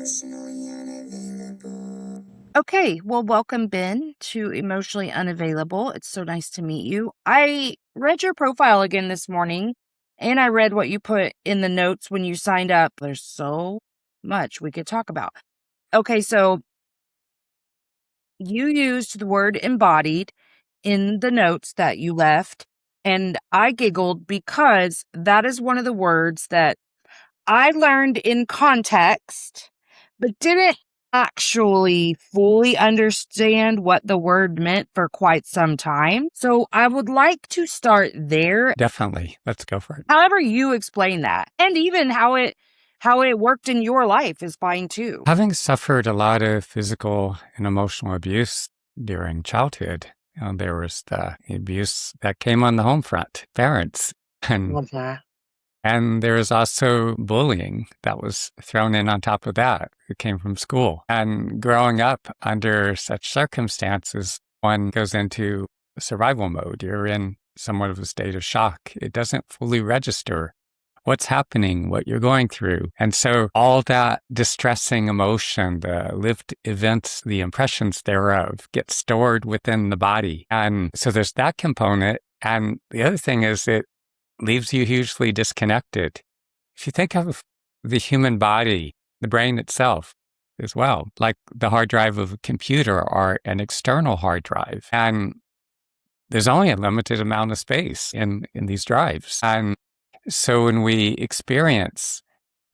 Emotionally unavailable. Okay, well, welcome, Ben, to Emotionally Unavailable. It's so nice to meet you. I read your profile again this morning, and I read what you put in the notes when you signed up. There's so much we could talk about. Okay, so you used the word embodied in the notes that you left, and I giggled because that is one of the words that I learned in context, but didn't actually fully understand what the word meant for quite some time. So I would like to start there. Definitely. Let's go for it. However you explain that, and even how it worked in your life is fine too. Having suffered a lot of physical and emotional abuse during childhood, there was the abuse that came on the home front, parents, and there was also bullying that was thrown in on top of that. It came from school. And growing up under such circumstances, one goes into survival mode. You're in somewhat of a state of shock. It doesn't fully register what's happening, what you're going through. And so all that distressing emotion, the lived events, the impressions thereof get stored within the body. And so there's that component. And the other thing is it leaves you hugely disconnected. If you think of the human body, the brain itself as well, like the hard drive of a computer or an external hard drive. And there's only a limited amount of space in these drives. And so when we experience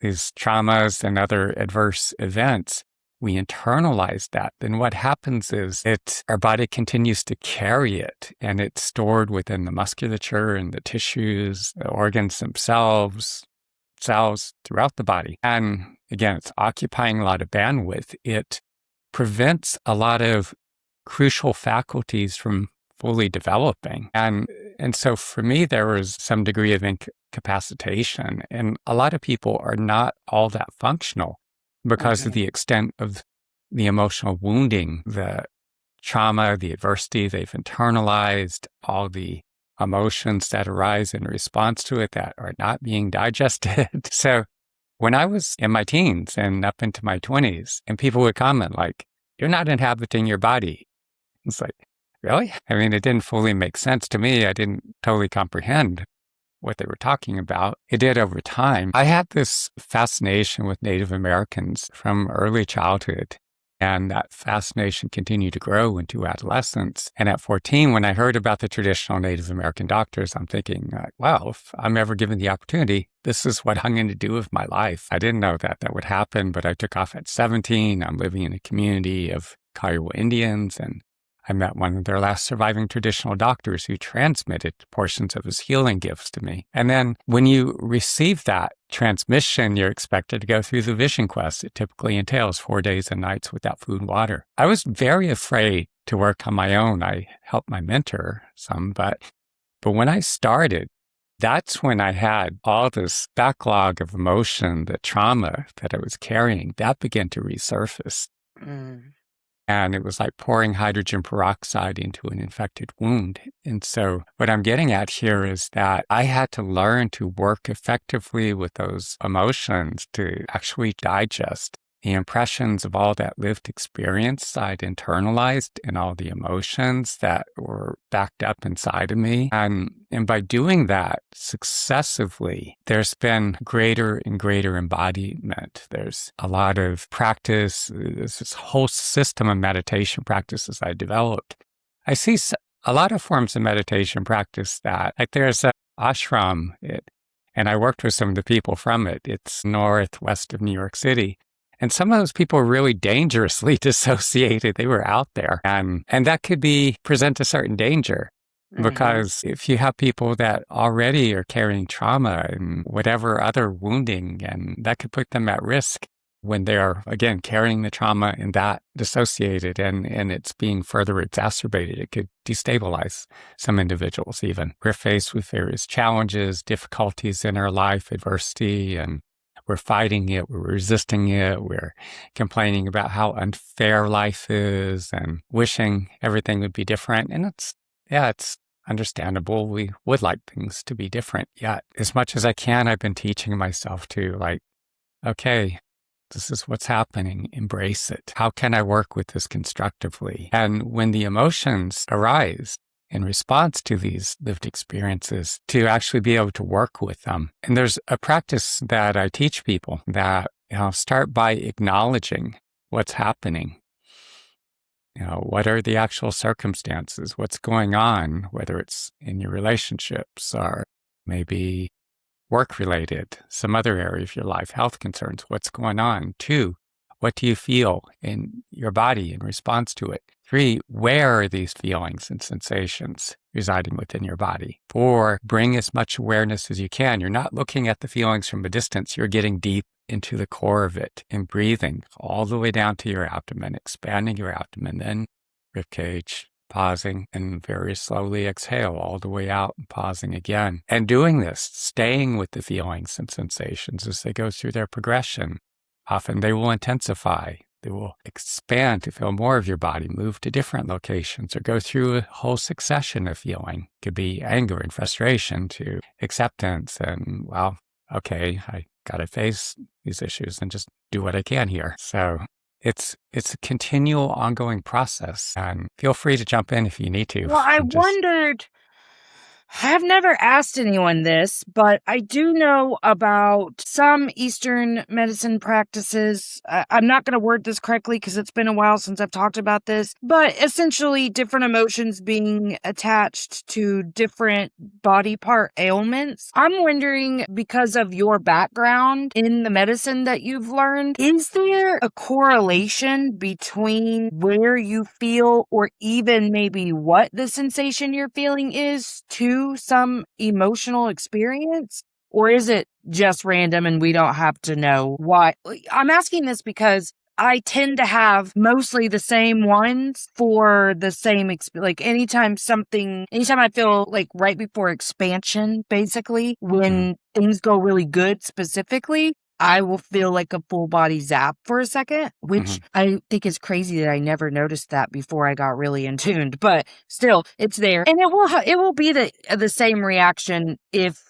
these traumas and other adverse events, we internalize that. Then what happens is our body continues to carry it, and it's stored within the musculature and the tissues, the organs themselves, cells throughout the body. And again, it's occupying a lot of bandwidth. It prevents a lot of crucial faculties from fully developing. And so for me, there was some degree of incapacitation. And a lot of people are not all that functional because of the extent of the emotional wounding, the trauma, the adversity they've internalized, all the emotions that arise in response to it that are not being digested. So when I was in my teens and up into my 20s, and people would comment like, "You're not inhabiting your body." It's like, really? I mean, it didn't fully make sense to me. I didn't totally comprehend what they were talking about. It did over time. I had this fascination with Native Americans from early childhood, and that fascination continued to grow into adolescence. And at 14, when I heard about the traditional Native American doctors, I'm thinking, well, if I'm ever given the opportunity, this is what I'm going to do with my life. I didn't know that would happen, but I took off at 17. I'm living in a community of Kiowa Indians, and I met one of their last surviving traditional doctors who transmitted portions of his healing gifts to me. And then when you receive that transmission, you're expected to go through the vision quest. It typically entails 4 days and nights without food and water. I was very afraid to work on my own. I helped my mentor some, but when I started, that's when I had all this backlog of emotion, the trauma that I was carrying, that began to resurface. And it was like pouring hydrogen peroxide into an infected wound. And so what I'm getting at here is that I had to learn to work effectively with those emotions to actually digest the impressions of all that lived experience I'd internalized and all the emotions that were backed up inside of me. And by doing that successively, there's been greater and greater embodiment. There's a lot of practice. There's this whole system of meditation practices I developed. I see a lot of forms of meditation practice that, like there's an ashram, and I worked with some of the people from it. It's northwest of New York City. And some of those people were really dangerously dissociated. They were out there. And that could present a certain danger. Because if you have people that already are carrying trauma and whatever other wounding, and that could put them at risk when they're, again, carrying the trauma and that dissociated and it's being further exacerbated, it could destabilize some individuals even. We're faced with various challenges, difficulties in our life, adversity, and we're fighting it, we're resisting it, we're complaining about how unfair life is and wishing everything would be different. And it's understandable. We would like things to be different. Yet, as much as I can, I've been teaching myself to okay, This is what's happening. Embrace it. How can I work with this constructively? And when the emotions arise in response to these lived experiences, to actually be able to work with them. And there's a practice that I teach people that, start by acknowledging what's happening. What are the actual circumstances? What's going on, whether it's in your relationships or maybe work-related, some other area of your life, health concerns, what's going on? 2, what do you feel in your body in response to it? 3, where are these feelings and sensations residing within your body? 4, bring as much awareness as you can. You're not looking at the feelings from a distance. You're getting deep into the core of it and breathing all the way down to your abdomen, expanding your abdomen, then ribcage, pausing, and very slowly exhale all the way out and pausing again. And doing this, staying with the feelings and sensations as they go through their progression. Often they will intensify. They will expand to feel more of your body, move to different locations, or go through a whole succession of feeling. It could be anger and frustration to acceptance and, well, okay, I got to face these issues and just do what I can here. So it's a continual, ongoing process, and feel free to jump in if you need to. Well, I wondered, I've never asked anyone this, but I do know about some Eastern medicine practices. I'm not going to word this correctly because it's been a while since I've talked about this, but essentially different emotions being attached to different body part ailments. I'm wondering, because of your background in the medicine that you've learned, is there a correlation between where you feel or even maybe what the sensation you're feeling is to some emotional experience? Or is it just random and we don't have to know why? I'm asking this because I tend to have mostly the same ones for the same like anytime I feel like right before expansion, basically, when things go really good specifically, I will feel like a full body zap for a second, which I think is crazy that I never noticed that before I got really in tuned, but still it's there. And it will be the same reaction if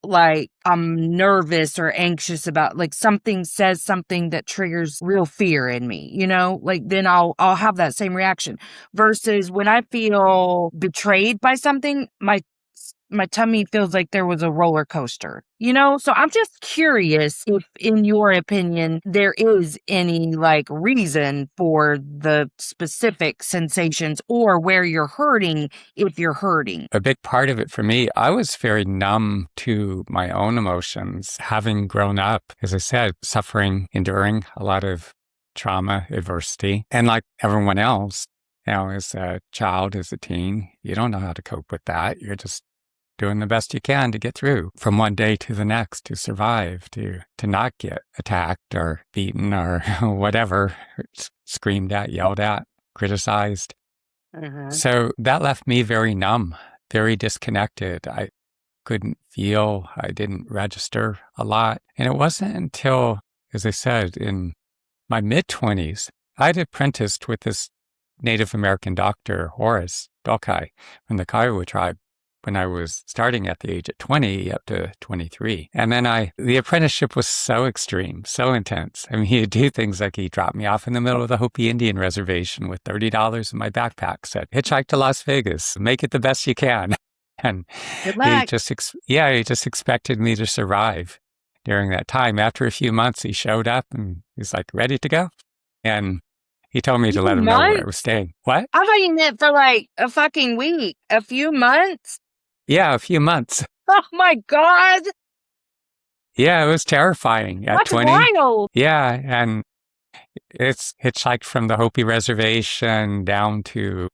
like I'm nervous or anxious about, like, something says something that triggers real fear in me, like then I'll have that same reaction, versus when I feel betrayed by something, my tummy feels like there was a roller coaster, So I'm just curious if, in your opinion, there is any reason for the specific sensations or where you're hurting, if you're hurting. A big part of it for me, I was very numb to my own emotions, having grown up, as I said, suffering, enduring a lot of trauma, adversity, and like everyone else, as a child, as a teen, you don't know how to cope with that. You're just doing the best you can to get through from one day to the next, to survive, to not get attacked or beaten or whatever, screamed at, yelled at, criticized. So that left me very numb, very disconnected. I couldn't feel, I didn't register a lot. And it wasn't until, as I said, in my mid-20s, I'd apprenticed with this Native American doctor, Horace Belkai, from the Kiowa tribe, when I was starting at the age of 20 up to 23. And then the apprenticeship was so extreme, so intense. I mean, he'd do things like he dropped me off in the middle of the Hopi Indian reservation with $30 in my backpack, said, hitchhike to Las Vegas, make it the best you can. And he just expected me to survive during that time. After a few months, he showed up and he's like, ready to go? And he told me to let him know where I was staying. What? I thought you meant for like a fucking week. A few months? Yeah, a few months. Oh my God. Yeah, it was terrifying at That's 20. Wild. Yeah, and it's hitchhiked from the Hopi reservation down to...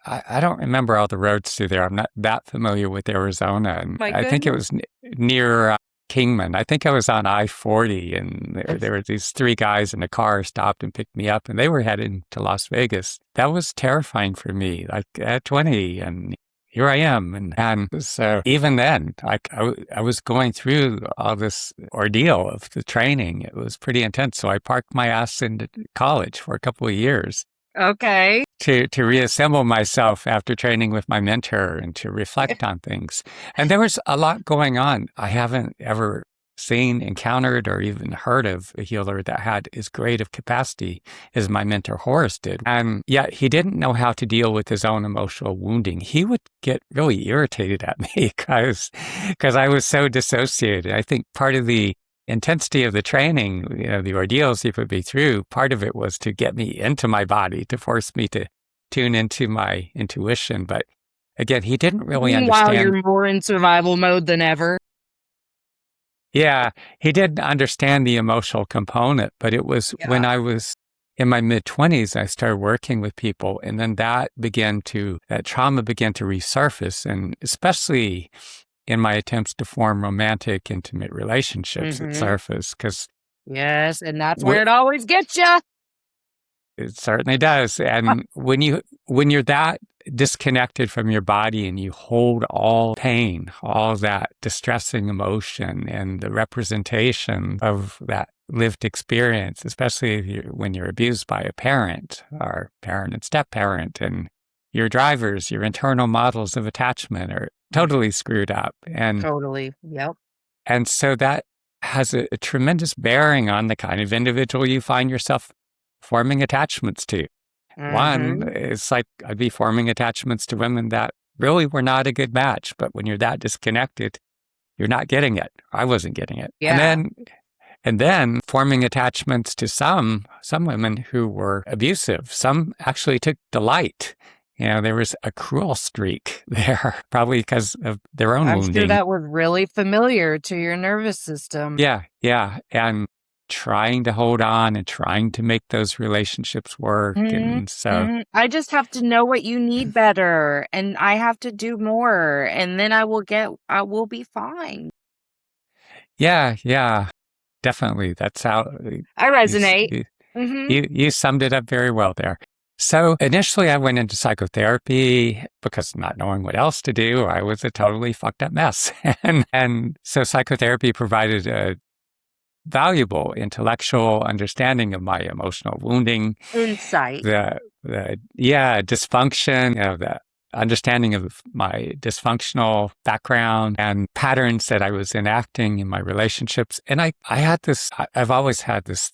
I don't remember all the roads through there. I'm not that familiar with Arizona. And I think it was near Kingman. I think I was on I-40, and there were these 3 guys in a car stopped and picked me up, and they were heading to Las Vegas. That was terrifying for me, like at 20, and here I am. And so even then, I was going through all this ordeal of the training. It was pretty intense. So I parked my ass into college for a couple of years. Okay. To reassemble myself after training with my mentor and to reflect on things. And there was a lot going on. I haven't ever seen, encountered, or even heard of a healer that had as great of capacity as my mentor Horace did. And yet he didn't know how to deal with his own emotional wounding. He would get really irritated at me because I was so dissociated. I think part of the intensity of the training, the ordeals he put me through, part of it was to get me into my body, to force me to tune into my intuition. But again, he didn't really Meanwhile, understand. you're more in survival mode than ever. Yeah, he didn't understand the emotional component, but it was when I was in my mid-20s, I started working with people, and then that trauma began to resurface, and especially in my attempts to form romantic, intimate relationships, it surfaced because yes, and that's where it always gets you. It certainly does. And when you're that disconnected from your body and you hold all pain, all that distressing emotion and the representation of that lived experience, especially when you're abused by a parent or parent and step-parent, and your drivers, your internal models of attachment are totally screwed up. And totally. Yep. And so that has a tremendous bearing on the kind of individual you find yourself forming attachments to. One, it's like I'd be forming attachments to women that really were not a good match, but when you're that disconnected, you're not getting it. I wasn't getting it. Yeah. And then forming attachments to some women who were abusive. Some actually took delight. There was a cruel streak there, probably because of their own wounding. I'm sure that was really familiar to your nervous system. Yeah. And trying to hold on and trying to make those relationships work. And so I just have to know what you need better, and I have to do more, and then I will be fine. Yeah, definitely. That's how I resonate. You summed it up very well there. So initially I went into psychotherapy because not knowing what else to do, I was a totally fucked up mess. and so psychotherapy provided a valuable intellectual understanding of my emotional wounding. Insight. The dysfunction, the understanding of my dysfunctional background and patterns that I was enacting in my relationships. And I've always had this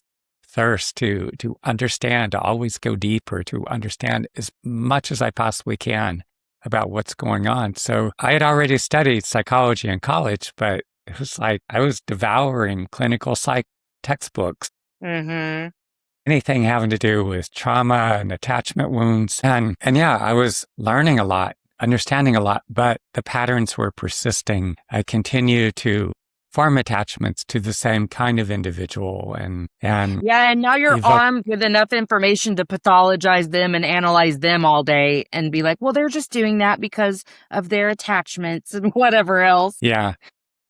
thirst to understand, to always go deeper, to understand as much as I possibly can about what's going on. So I had already studied psychology in college, but it was like I was devouring clinical psych textbooks. Anything having to do with trauma and attachment wounds. And yeah, I was learning a lot, understanding a lot, but the patterns were persisting. I continued to form attachments to the same kind of individual. And now you're armed with enough information to pathologize them and analyze them all day and be like, well, they're just doing that because of their attachments and whatever else. Yeah.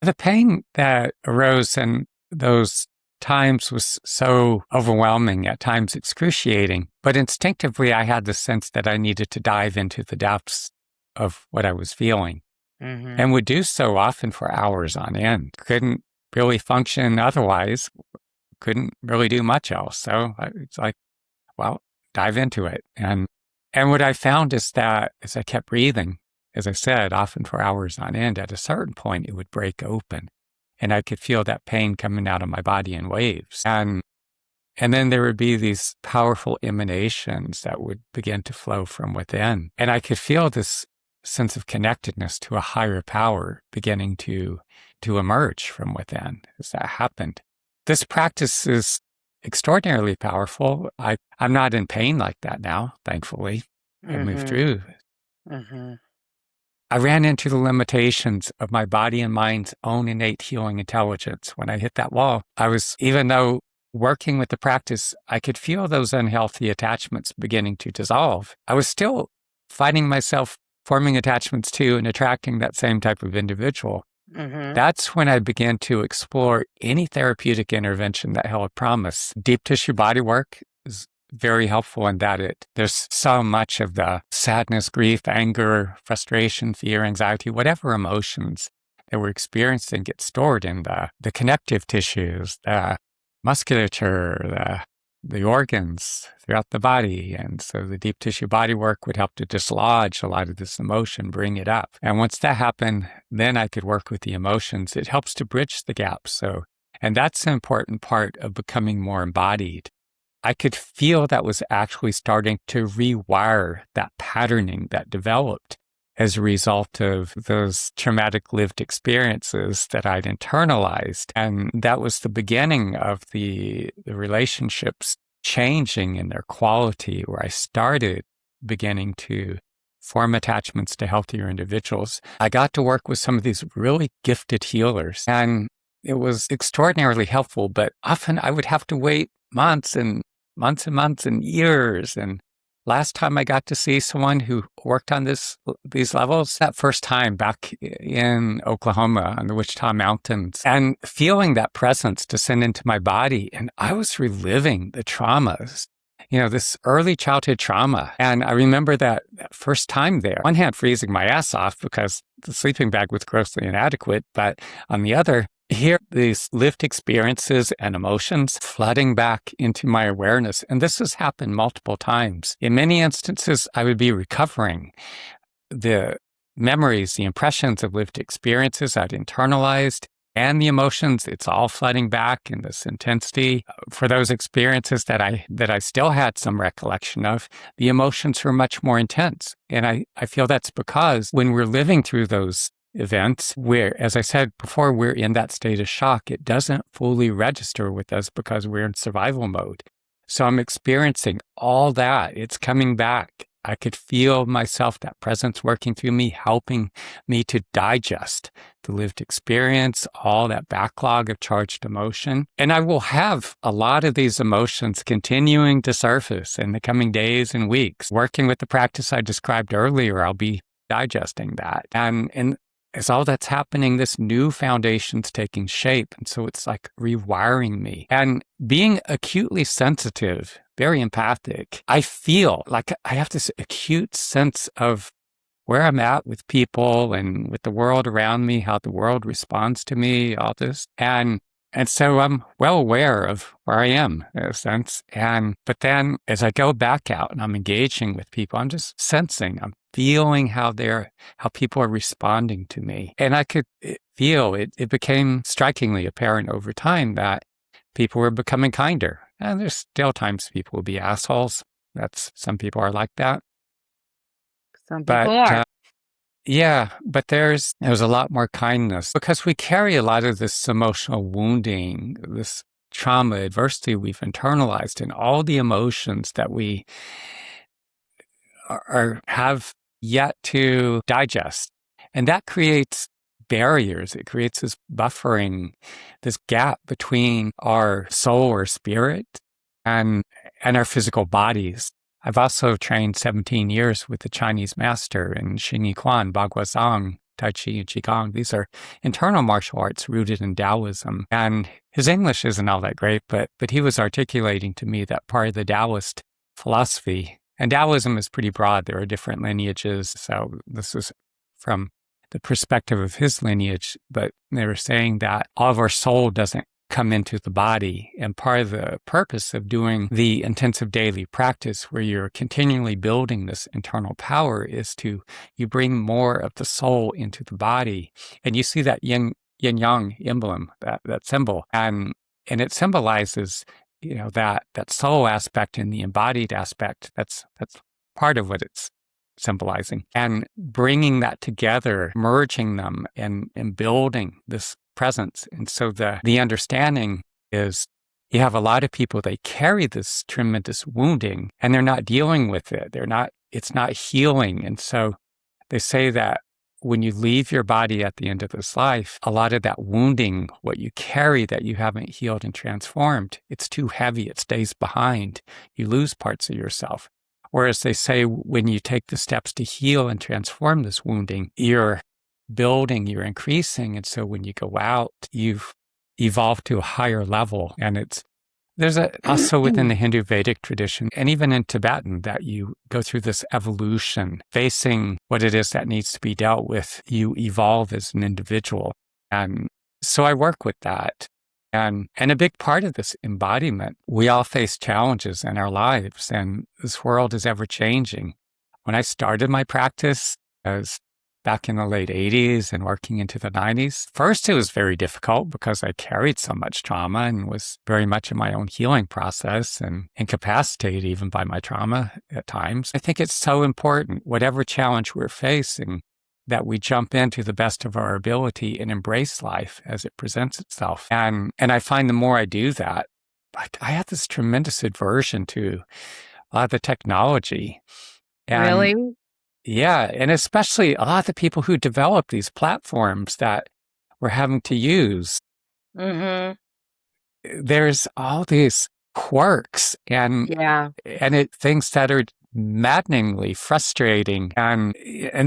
The pain that arose in those times was so overwhelming, at times excruciating, but instinctively I had the sense that I needed to dive into the depths of what I was feeling and would do so often for hours on end. Couldn't really function otherwise, couldn't really do much else. So it's like, well, dive into it. And what I found is that as I kept breathing, as I said, often for hours on end, at a certain point it would break open. And I could feel that pain coming out of my body in waves. And then there would be these powerful emanations that would begin to flow from within. And I could feel this sense of connectedness to a higher power beginning to emerge from within as that happened. This practice is extraordinarily powerful. I'm not in pain like that now, thankfully. I moved through. I ran into the limitations of my body and mind's own innate healing intelligence. When I hit that wall, even though working with the practice, I could feel those unhealthy attachments beginning to dissolve. I was still finding myself forming attachments to and attracting that same type of individual. That's when I began to explore any therapeutic intervention that held promise. Deep tissue body work is very helpful in that there's so much of the sadness, grief, anger, frustration, fear, anxiety, whatever emotions that we're experiencing get stored in the connective tissues, the musculature, the organs throughout the body. And so the deep tissue body work would help to dislodge a lot of this emotion, bring it up. And once that happened, then I could work with the emotions. It helps to bridge the gap. And that's an important part of becoming more embodied. I could feel that was actually starting to rewire that patterning that developed as a result of those traumatic lived experiences that I'd internalized. And that was the beginning of the relationships changing in their quality, where I started beginning to form attachments to healthier individuals. I got to work with some of these really gifted healers, and it was extraordinarily helpful, but often I would have to wait months and months and months and years. And last time I got to see someone who worked on these levels, that first time back in Oklahoma on the Wichita Mountains, and feeling that presence descend into my body. And I was reliving the traumas, this early childhood trauma. And I remember that first time there, on one hand, freezing my ass off because the sleeping bag was grossly inadequate, but on the other, here, these lived experiences and emotions flooding back into my awareness. And this has happened multiple times. In many instances, I would be recovering the memories, the impressions of lived experiences I'd internalized, and the emotions. It's all flooding back in this intensity. For those experiences that I still had some recollection of, the emotions were much more intense. And I feel that's because when we're living through those events where, as I said before, we're in that state of shock, it doesn't fully register with us because we're in survival mode. So I'm experiencing all that. It's coming back. I could feel myself, that presence working through me, helping me to digest the lived experience, all that backlog of charged emotion. And I will have a lot of these emotions continuing to surface in the coming days and weeks. Working with the practice I described earlier, I'll be digesting that. And as all that's happening, this new foundation's taking shape. And so it's like rewiring me. And being acutely sensitive, very empathic, I feel like I have this acute sense of where I'm at with people and with the world around me, how the world responds to me, all this. And so I'm well aware of where I am in a sense. But then as I go back out and I'm engaging with people, I'm just sensing, I'm feeling how people are responding to me. And I could feel it became strikingly apparent over time that people were becoming kinder. And there's still times people will be assholes. Some people are like that. Some people are. Yeah, but there's a lot more kindness because we carry a lot of this emotional wounding, this trauma, adversity we've internalized, and all the emotions that we have yet to digest. And that creates barriers. It creates this buffering, this gap between our soul or spirit and our physical bodies. I've also trained 17 years with the Chinese master in Xing Yi Quan, Baguazhang, Tai Chi, and Qigong. These are internal martial arts rooted in Taoism. And his English isn't all that great, but he was articulating to me that part of the Taoist philosophy. And Taoism is pretty broad. There are different lineages. So this is from the perspective of his lineage, but they were saying that all of our soul doesn't come into the body. And part of the purpose of doing the intensive daily practice where you're continually building this internal power is you bring more of the soul into the body. And you see that yin-yang emblem, that symbol. And it symbolizes, that soul aspect and the embodied aspect. That's part of what it's symbolizing. And bringing that together, merging them and building this presence. And so the understanding is you have a lot of people, they carry this tremendous wounding and they're not dealing with it. It's not healing. And so they say that when you leave your body at the end of this life, a lot of that wounding, what you carry that you haven't healed and transformed, it's too heavy. It stays behind. You lose parts of yourself. Whereas they say when you take the steps to heal and transform this wounding, you're building, you're increasing. And so when you go out, you've evolved to a higher level. And there's also within the Hindu Vedic tradition, and even in Tibetan, that you go through this evolution, facing what it is that needs to be dealt with. You evolve as an individual. And so I work with that. And a big part of this embodiment, we all face challenges in our lives, and this world is ever changing. When I started my practice, I was back in the late 80s and working into the 90s. First, it was very difficult because I carried so much trauma and was very much in my own healing process and incapacitated even by my trauma at times. I think it's so important, whatever challenge we're facing, that we jump into the best of our ability and embrace life as it presents itself. And I find the more I do that, like I have this tremendous aversion to a lot of the technology. And Really? yeah, and especially a lot of the people who develop these platforms that we're having to use. Mm-hmm. There's all these quirks and Yeah. things that are maddeningly frustrating. And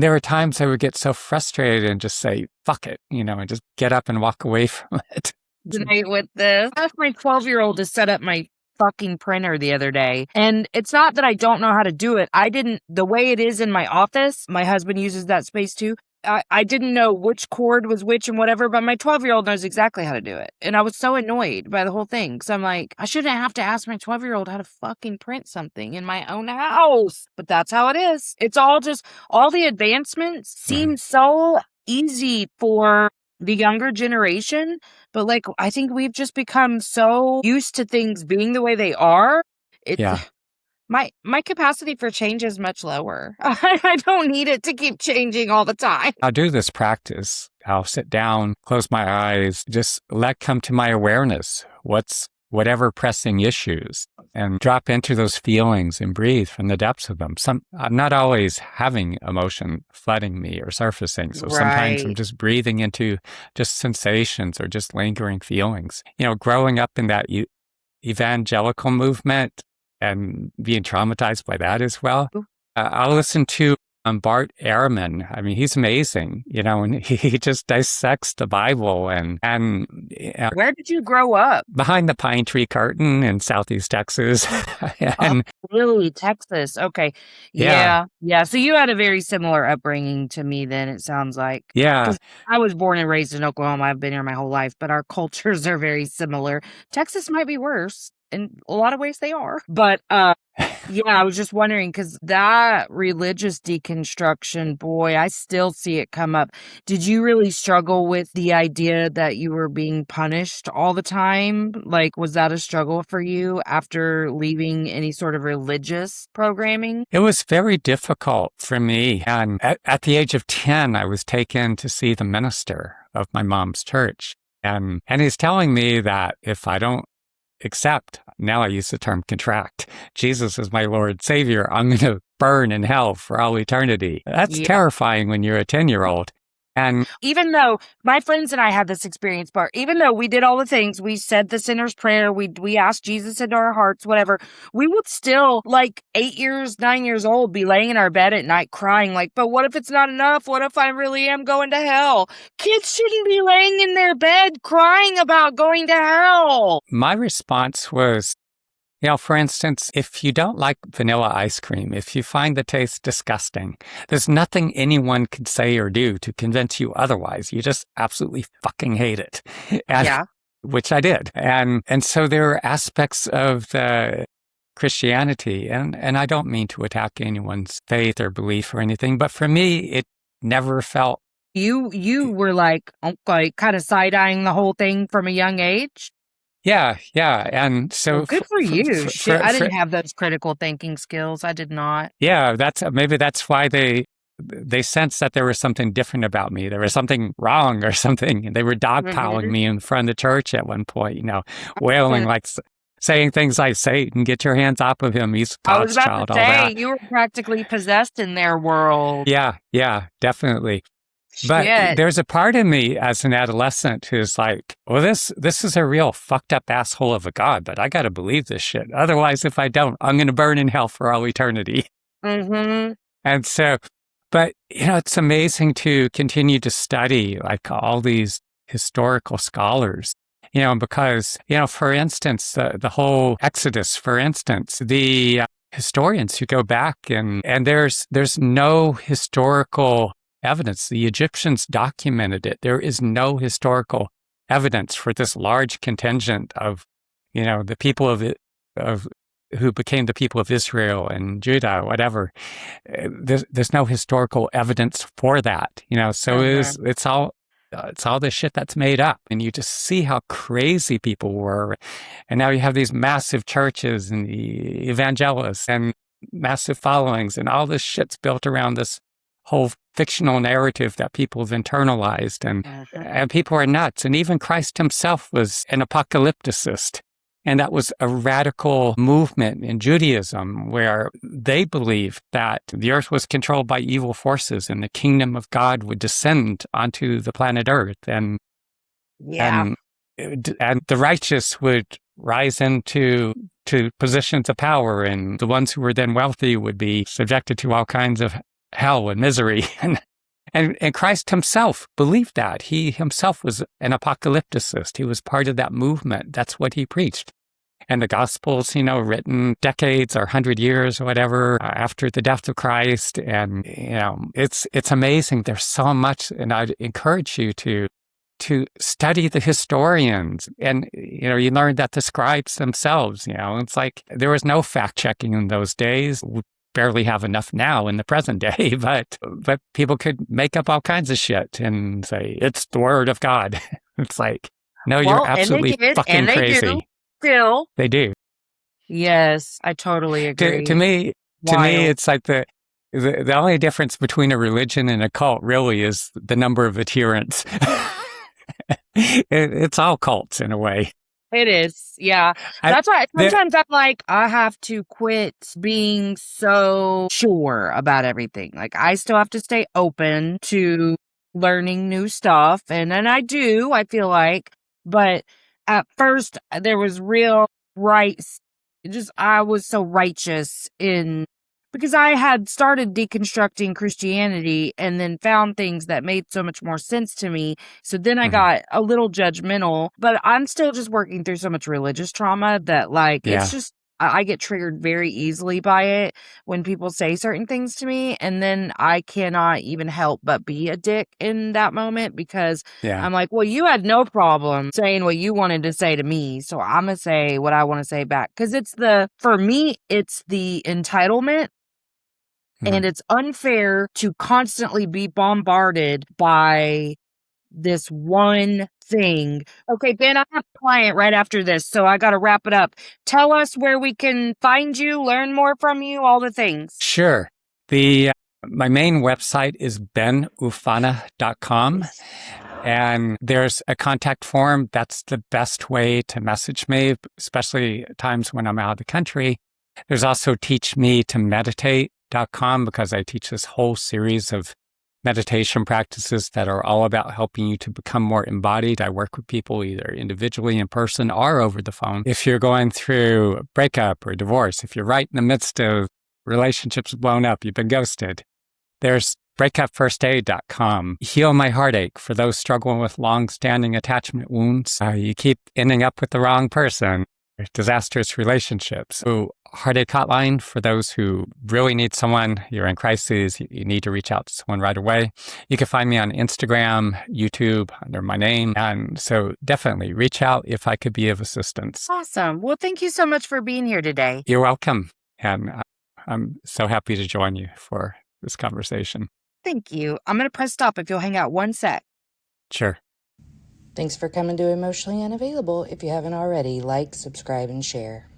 there are times I would get so frustrated and just say, fuck it, and just get up and walk away from it. Tonight with this. I asked my 12-year-old to set up my fucking printer the other day. And it's not that I don't know how to do it. The way it is in my office, my husband uses that space too. I didn't know which cord was which and whatever, but my 12-year-old knows exactly how to do it. And I was so annoyed by the whole thing. So I'm like, I shouldn't have to ask my 12-year-old how to fucking print something in my own house. But that's how it is. It's all the advancements seem so easy for the younger generation. But like, I think we've just become so used to things being the way they are. Yeah. My capacity for change is much lower. I don't need it to keep changing all the time. I'll do this practice. I'll sit down, close my eyes, just let come to my awareness whatever pressing issues, and drop into those feelings and breathe from the depths of them. I'm not always having emotion flooding me or surfacing. So sometimes I'm just breathing into just sensations or just lingering feelings. Growing up in that evangelical movement, and being traumatized by that as well. I'll listen to Bart Ehrman. I mean, he's amazing, and he just dissects the Bible. And where did you grow up? Behind the pine tree curtain in Southeast Texas. And, really? Texas? Okay. Yeah. So you had a very similar upbringing to me then, it sounds like. Yeah. 'Cause I was born and raised in Oklahoma. I've been here my whole life, but our cultures are very similar. Texas might be worse. In a lot of ways they are. But yeah, I was just wondering, because that religious deconstruction, boy, I still see it come up. Did you really struggle with the idea that you were being punished all the time? Like, was that a struggle for you after leaving any sort of religious programming? It was very difficult for me. And at the age of 10, I was taken to see the minister of my mom's church. And he's telling me that if I don't accept, now I use the term contract, Jesus is my Lord Savior, I'm going to burn in hell for all eternity. That's terrifying when you're a 10-year-old. And even though my friends and I had this experience, but even though we did all the things, we said the sinner's prayer, we asked Jesus into our hearts, whatever, we would still, like 8 years, 9 years old, be laying in our bed at night crying like, but what if it's not enough? What if I really am going to hell? Kids shouldn't be laying in their bed crying about going to hell. My response was, for instance, if you don't like vanilla ice cream, if you find the taste disgusting, there's nothing anyone could say or do to convince you otherwise. You just absolutely fucking hate it. Which I did. And so there are aspects of the Christianity, and I don't mean to attack anyone's faith or belief or anything, but for me, it never felt. You were like kind of side-eyeing the whole thing from a young age? Yeah. And so well, good for you. Shit, I didn't have those critical thinking skills. I did not. Yeah, maybe that's why they sensed that there was something different about me. There was something wrong or something. And they were dogpiling me in front of the church at one point, wailing like saying things like, Satan, get your hands off of him. He's God's child, all that. I was about to say, you were practically possessed in their world. Yeah, definitely. But there's a part of me as an adolescent who's like, well, this is a real fucked up asshole of a God, but I got to believe this shit. Otherwise, if I don't, I'm going to burn in hell for all eternity. Mm-hmm. And so, but, it's amazing to continue to study like all these historical scholars, because, for instance, the whole Exodus, for instance, the historians who go back and there's no historical evidence. The Egyptians documented it. There is no historical evidence for this large contingent of, the people of who became the people of Israel and Judah, whatever. There's no historical evidence for that, So it's all the shit that's made up, and you just see how crazy people were. And now you have these massive churches and the evangelists and massive followings, and all this shit's built around this whole fictional narrative that people have internalized, and people are nuts. And even Christ himself was an apocalypticist. And that was a radical movement in Judaism where they believed that the earth was controlled by evil forces and the kingdom of God would descend onto the planet Earth. And the righteous would rise into positions of power, and the ones who were then wealthy would be subjected to all kinds of hell and misery. And Christ himself believed that. He himself was an apocalypticist. He was part of that movement. That's what he preached. And the Gospels, written decades or 100 years or whatever after the death of Christ. And, it's amazing. There's so much. And I'd encourage you to study the historians. And, you learn that the scribes themselves, it's like there was no fact checking in those days. We barely have enough now in the present day, but people could make up all kinds of shit and say, it's the word of God. It's like, no, you're absolutely fucking crazy. Still. They do. Yes, I totally agree. To me, it's like the only difference between a religion and a cult really is the number of adherents. It's all cults in a way. It is. Yeah. That's why sometimes I'm like, I have to quit being so sure about everything. Like, I still have to stay open to learning new stuff. And I do, I feel like. But at first, there was real I was so righteous because I had started deconstructing Christianity and then found things that made so much more sense to me. So then I got a little judgmental, but I'm still just working through so much religious trauma that it's just, I get triggered very easily by it when people say certain things to me. And then I cannot even help but be a dick in that moment because I'm like, well, you had no problem saying what you wanted to say to me. So I'm going to say what I want to say back. Because for me, it's the entitlement. And it's unfair to constantly be bombarded by this one thing. Okay, Ben, I have a client right after this, so I got to wrap it up. Tell us where we can find you, learn more from you, all the things. Sure. My main website is benoofana.com. And there's a contact form. That's the best way to message me, especially at times when I'm out of the country. There's also teachmettomeditate.com because I teach this whole series of meditation practices that are all about helping you to become more embodied. I work with people either individually in person or over the phone. If you're going through a breakup or divorce, if you're right in the midst of relationships blown up, you've been ghosted, there's breakupfirstaid.com. Heal My Heartache for those struggling with long-standing attachment wounds. You keep ending up with the wrong person. Disastrous relationships. So Heartache Hotline for those who really need someone, you're in crisis, you need to reach out to someone right away. You can find me on Instagram, YouTube under my name. And so definitely reach out if I could be of assistance. Awesome. Well, thank you so much for being here today. You're welcome. And I'm so happy to join you for this conversation. Thank you. I'm going to press stop if you'll hang out one sec. Sure. Thanks for coming to Emotionally Unavailable. If you haven't already, like, subscribe, and share.